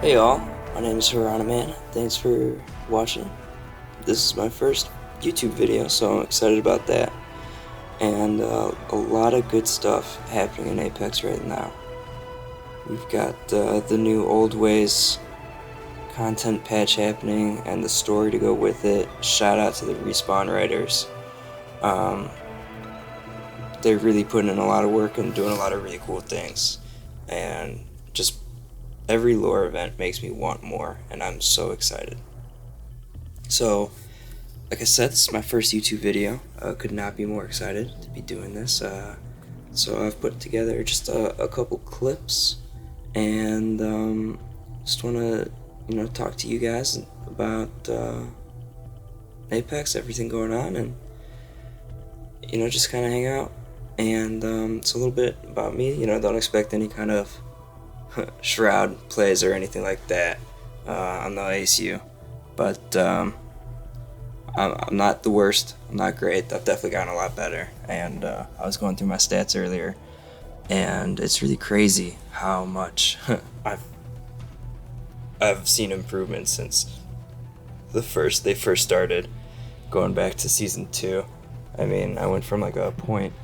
Hey y'all, my name is Revenant. Thanks for watching. This is my first YouTube video, so I'm excited about that. And a lot of good stuff happening in Apex right now. We've got the new Old Ways content patch happening and the story to go with it. Shout out to the Respawn writers. They're really putting in a lot of work and doing a lot of really cool things. And just every lore event makes me want more, and I'm so excited. So, like I said, this is my first YouTube video. Could not be more excited to be doing this. So I've put together just a couple clips, and just want to, talk to you guys about Apex, everything going on, and just kind of hang out. And it's a little bit about me. Don't expect any kind of Shroud plays or anything like that on the ASU, but I'm not the worst. I'm not great. I've definitely gotten a lot better, and I was going through my stats earlier, and it's really crazy how much I've seen improvement since they first started, going back to season 2. I mean, I went from like a .36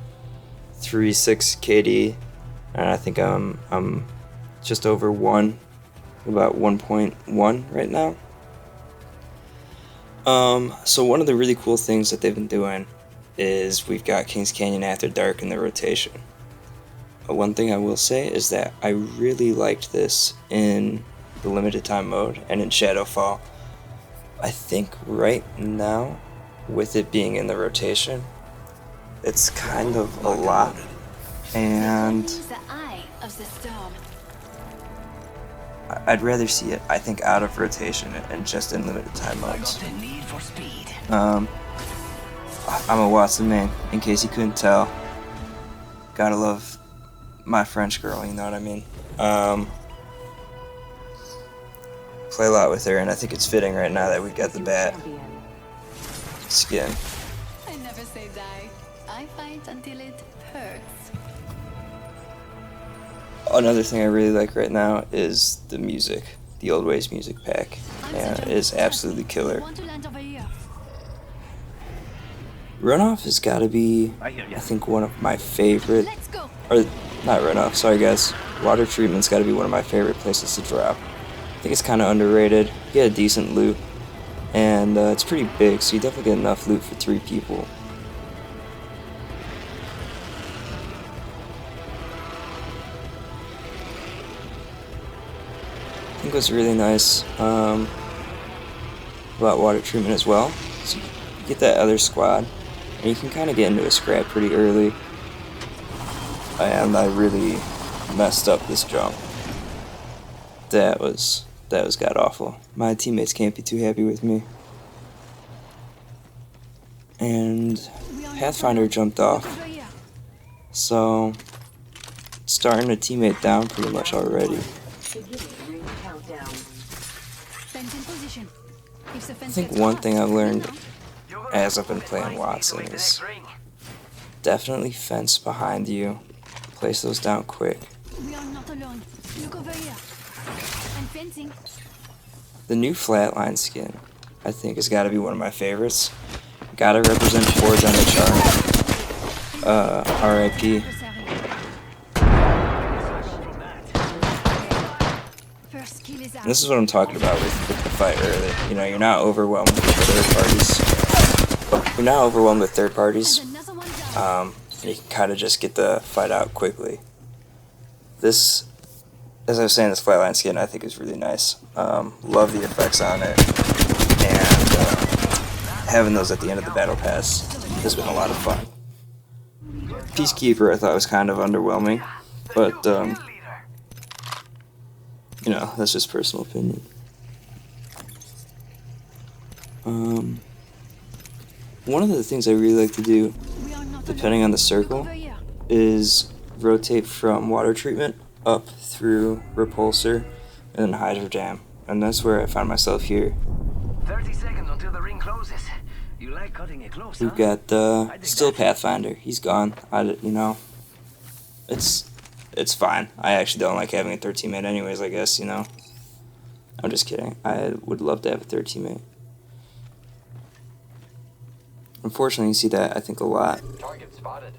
KD, and I think I'm just over 1, about 1.1 right now. So one of the really cool things that they've been doing is we've got Kings Canyon After Dark in the rotation. One thing I will say is that I really liked this in the limited time mode and in Shadowfall. I think right now, with it being in the rotation, it's kind of a lot, and I'd rather see it, I think, out of rotation and just in limited time modes. I'm a Wattson main, in case you couldn't tell. Gotta love my French girl, you know what I mean? Play a lot with her, and I think it's fitting right now that we got the bat skin. I never say die. I fight until it hurts. Another thing I really like right now is the music, the Old Ways music pack, and it is absolutely killer. Runoff has got to be, I think, one of my favorite, or not Runoff, sorry guys, Water Treatment's got to be one of my favorite places to drop. I think it's kind of underrated. You get a decent loot, and it's pretty big, so you definitely get enough loot for 3 people. I think what's really nice about Water Treatment as well, so you get that other squad, and you can kind of get into a scrap pretty early. And I really messed up this jump. That was god awful. My teammates can't be too happy with me. And Pathfinder jumped off, so starting a teammate down pretty much already. I think one thing I've learned as I've been playing Wattson is definitely fence behind you. Place those down quick. The new flatline skin, I think, has got to be one of my favorites. Gotta represent Forge on the chart. RIP. And this is what I'm talking about with the fight early. You're not overwhelmed with third parties. You're not overwhelmed with third parties. And you can kind of just get the fight out quickly. This, as I was saying, this flatline skin I think is really nice. Love the effects on it. And having those at the end of the battle pass has been a lot of fun. Peacekeeper I thought was kind of underwhelming, but that's just personal opinion. One of the things I really like to do, depending on the circle, is rotate from Water Treatment up through Repulsor and then Hydro Jam. And that's where I find myself here. 30 seconds until the ring closes. You like cutting it close, We've got still Pathfinder. He's gone. It's fine. I actually don't like having a 13 man anyways, I guess, I'm just kidding. I would love to have a third teammate. Unfortunately, you see that, I think, a lot. Target spotted.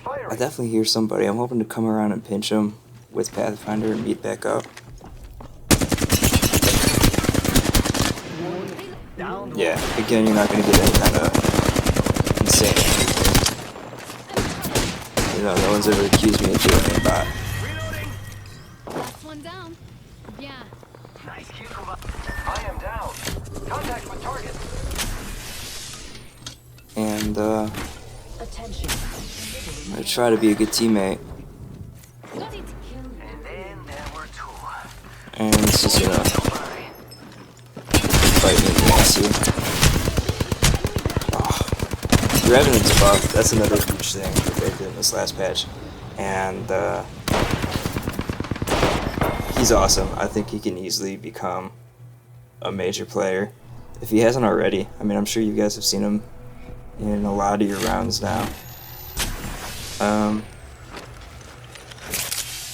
I definitely hear somebody. I'm hoping to come around and pinch them with Pathfinder and meet back up. Yeah, again, you're not going to get any kind of insane. You know, no one's ever accused me of doing a bot. Reloading. Last one down. Yeah. Nice kill. I am down. Contact with target. And I try to be a good teammate. Got it. And then there were two. And it's just gonna fight me in the ass here. Oh. Revenant's buff, that's another huge thing that they did in this last patch. And he's awesome. I think he can easily become a major player. If he hasn't already. I mean, I'm sure you guys have seen him in a lot of your rounds now.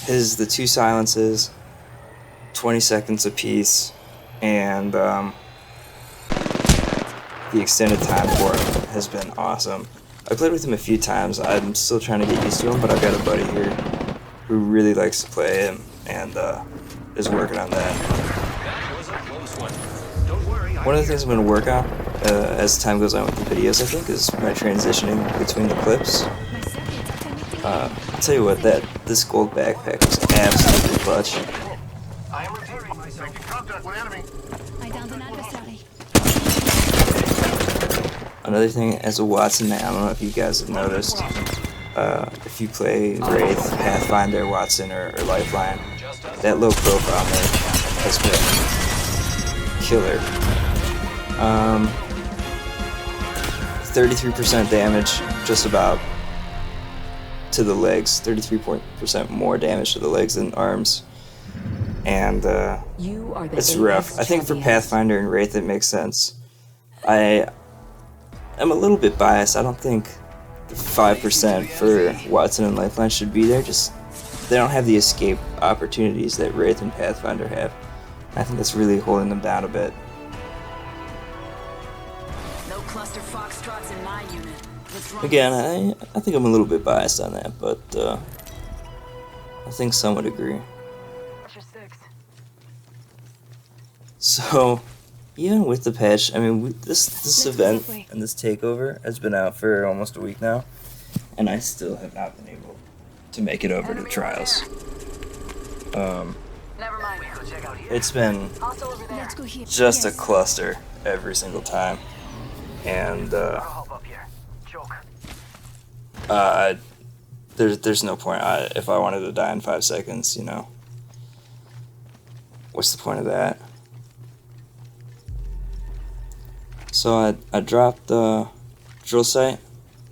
The 2 silences, 20 seconds apiece, and the extended time for him has been awesome. I played with him a few times. I'm still trying to get used to him, but I've got a buddy here who really likes to play him and is working on that. That was a close one. Don't worry. One of the things I'm going to work on as time goes on with the videos, I think, is my transitioning between the clips. My circuits are connecting. I'll tell you what, this gold backpack was absolutely clutch. I am repairing myself. Making contact with enemy. I downed an adversary. Another thing, as a Wattson man, I don't know if you guys have noticed, if you play Wraith, Pathfinder, Wattson, or Lifeline, that low profile mode has been killer. 33% damage, just about, to the legs. 33% more damage to the legs than arms. And it's rough. I think for Pathfinder and Wraith it makes sense. I am a little bit biased. I don't think the 5% for Wattson and Lifeline should be there. Just they don't have the escape opportunities that Wraith and Pathfinder have. I think that's really holding them down a bit. No cluster foxtrots in my unit. What's wrong? Again, I think I'm a little bit biased on that, but I think some would agree. So, even with the patch, I mean, this event and this takeover has been out for almost a week now, and I still have not been able to make it over to trials. Never mind. It's been Hostile over there. Let's go here. just a Yes. cluster every single time, and I'll hop up here. Choke. there's no point. If I wanted to die in 5 seconds, you know, what's the point of that? So I dropped the drill site.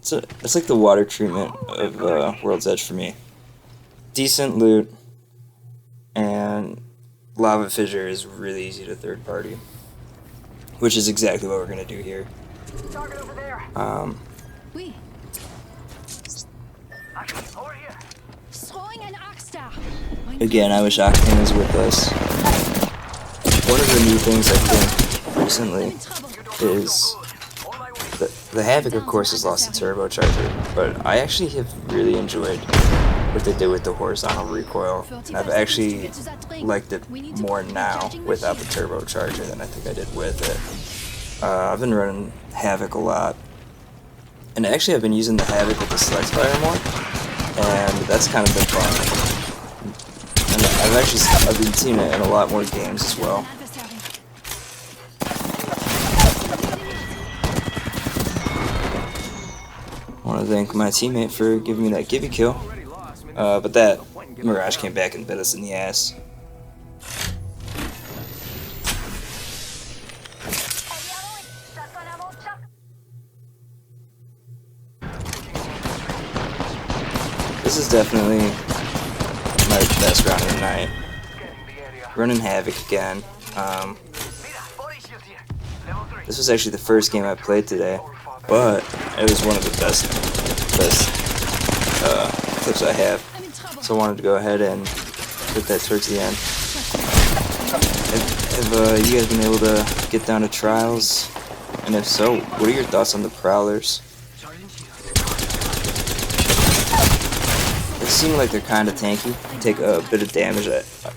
It's like the water treatment of World's Edge for me. Decent loot, and lava fissure is really easy to third party, which is exactly what we're gonna do here. Target over there. Oui. Actually, over here. Throwing an arc star. Again, I wish Octane was with us. One of the new things I think recently is the Havoc, of course, has lost the turbocharger, but I actually have really enjoyed what they did with the horizontal recoil, and I've actually liked it more now without the turbocharger than I think I did with it. I've been running Havoc a lot, and actually I've been using the Havoc with the Select Fire more, and that's kind of been fun. And I've been seeing it in a lot more games as well. I want to thank my teammate for giving me that gibby kill, but that Mirage came back and bit us in the ass. This is definitely my best round of the night. Running Havoc again. This was actually the first game I played today, but it was one of the best clips I have. So I wanted to go ahead and put that towards the end. Have you guys been able to get down to trials? And if so, what are your thoughts on the prowlers? They seem like they're kind of tanky. Take a bit of damage.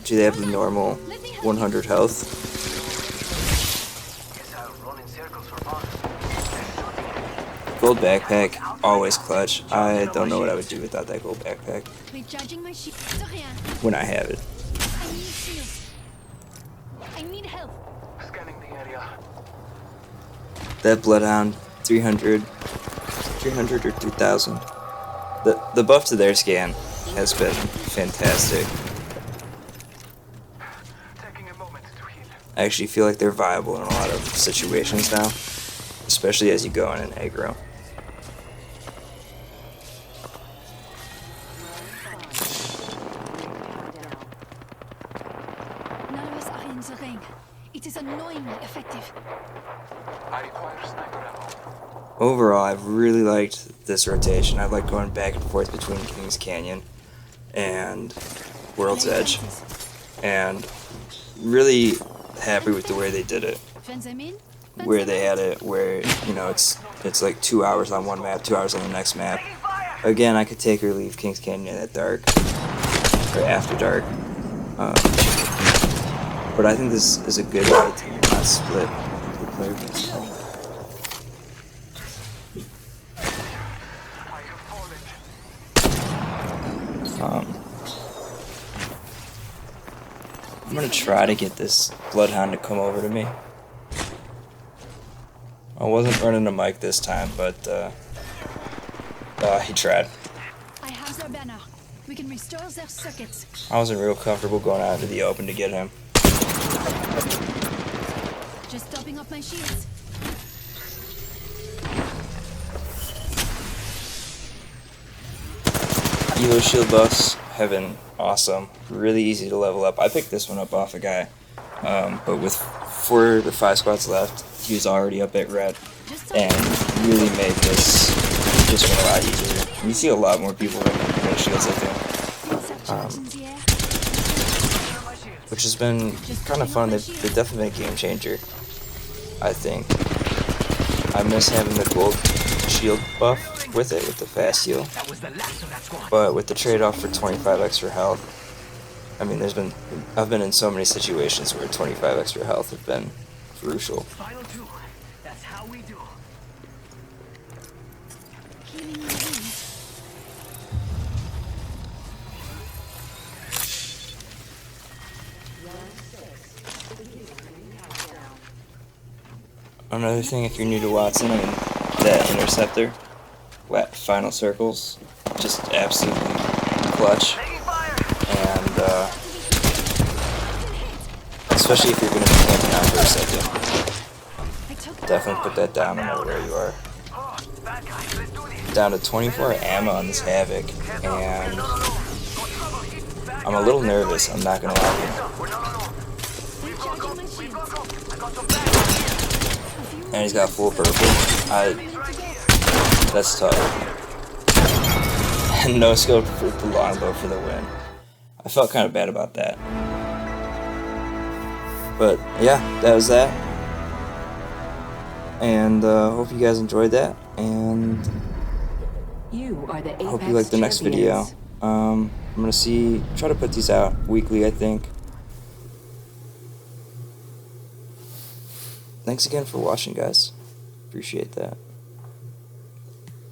Do they have the normal 100 health? Gold backpack, always clutch. I don't know what I would do without that gold backpack when I have it. I need help. Scanning the area. That Bloodhound, 300 or 3,000. The buff to their scan has been fantastic. Taking a moment to heal. I actually feel like they're viable in a lot of situations now, especially as you go in an aggro. None of us are in the ring. It is annoyingly effective. I require sniper ammo. Overall, I've really liked this rotation. I like going back and forth between King's Canyon and World's Edge, and really happy with the way they did it. Where they had it, where it's like 2 hours on one map, 2 hours on the next map. Again, I could take or leave King's Canyon at dark or after dark, but I think this is a good way to not split the player base. I'm gonna try to get this Bloodhound to come over to me. I wasn't running a mic this time, but he tried. I have their banner. We can restore their circuits. I wasn't real comfortable going out into the open to get him. Just topping up my shields. Evo shield buffs have been awesome. Really easy to level up. I picked this one up off a guy, but with 4 to 5 squads left, he was already up at red, and really made this just went a lot easier. You see a lot more people running red shields, I think, which has been kind of fun. They've definitely been a game changer, I think. I miss having the gold shield buff with it, with the fast heal, but with the trade-off for 25 extra health, I mean, I've been in so many situations where 25 extra health have been crucial. Final 2. That's how we do. Another thing, if you're new to Wattson, I mean, that interceptor, final circles, just absolutely clutch, and especially if you're going to be camping out for a second, definitely put that down no matter where you are. Down to 24 ammo on this Havoc, and I'm a little nervous, I'm not going to lie to you. And he's got full purple. That's tough. And no scope for the longbow for the win. I felt kind of bad about that. But yeah, that was that. And hope you guys enjoyed that. And I hope you like the next video. I'm gonna try to put these out weekly, I think. Thanks again for watching, guys. Appreciate that.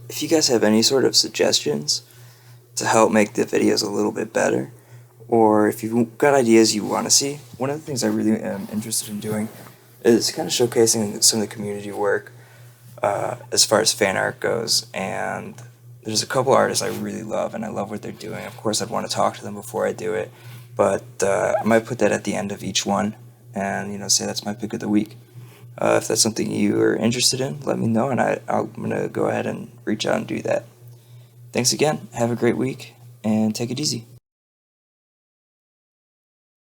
If you guys have any sort of suggestions to help make the videos a little bit better, or if you've got ideas you want to see, one of the things I really am interested in doing is kind of showcasing some of the community work as far as fan art goes. And there's a couple artists I really love, and I love what they're doing. Of course, I'd want to talk to them before I do it, but I might put that at the end of each one and say that's my pick of the week. If that's something you are interested in, let me know, and I'm going to go ahead and reach out and do that. Thanks again. Have a great week, and take it easy.